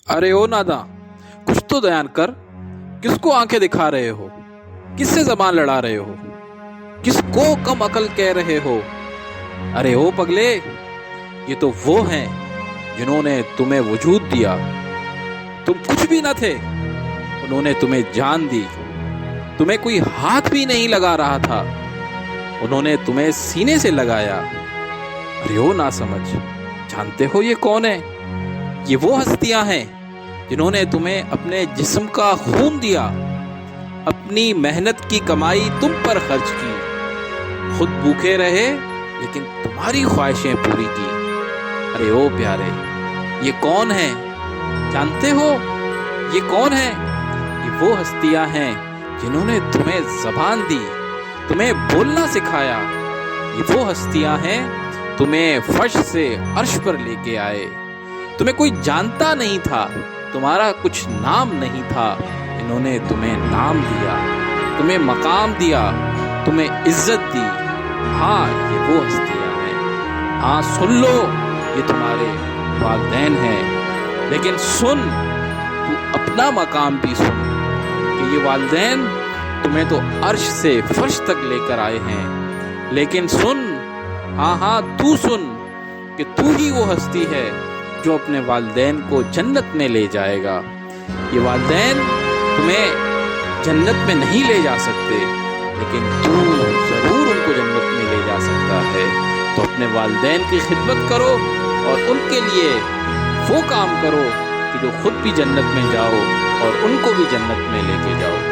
अरे ओ नादा, कुछ तो बयान कर। किसको आंखें दिखा रहे हो? किससे जबान लड़ा रहे हो? किसको कम अकल कह रहे हो? अरे ओ पगले, ये तो वो हैं जिन्होंने तुम्हें वजूद दिया। तुम कुछ भी न थे, उन्होंने तुम्हें जान दी। तुम्हें कोई हाथ भी नहीं लगा रहा था, उन्होंने तुम्हें सीने से लगाया। अरे ओ ना समझ, जानते हो ये कौन है? ये वो हस्तियां हैं जिन्होंने तुम्हें अपने जिस्म का खून दिया, अपनी मेहनत की कमाई तुम पर खर्च की, खुद भूखे रहे लेकिन तुम्हारी ख्वाहिशें पूरी की। अरे ओ प्यारे, ये कौन है? जानते हो ये कौन है? ये वो हस्तियां हैं जिन्होंने तुम्हें जबान दी, तुम्हें बोलना सिखाया। ये वो हस्तियां हैं तुम्हें फर्श से अर्श पर लेके आए। तुम्हें कोई जानता नहीं था, तुम्हारा कुछ नाम नहीं था, इन्होंने तुम्हें नाम दिया, तुम्हें मकाम दिया, तुम्हें इज्जत दी। हाँ, ये वो हस्तियां हैं। हाँ सुन लो, ये तुम्हारे वालिदैन हैं। लेकिन सुन, तू अपना मकाम भी सुन कि ये वालिदैन तुम्हें तो अर्श से फर्श तक लेकर आए हैं। लेकिन सुन, हाँ तू सुन कि तू ही वो हस्ती है जो अपने वालिदैन को जन्नत में ले जाएगा। ये वालिदैन तुम्हें जन्नत में नहीं ले जा सकते, लेकिन तू ज़रूर उनको जन्नत में ले जा सकता है। तो अपने वालिदैन की खिदमत करो और उनके लिए वो काम करो कि जो खुद भी जन्नत में जाओ और उनको भी जन्नत में लेके जाओ।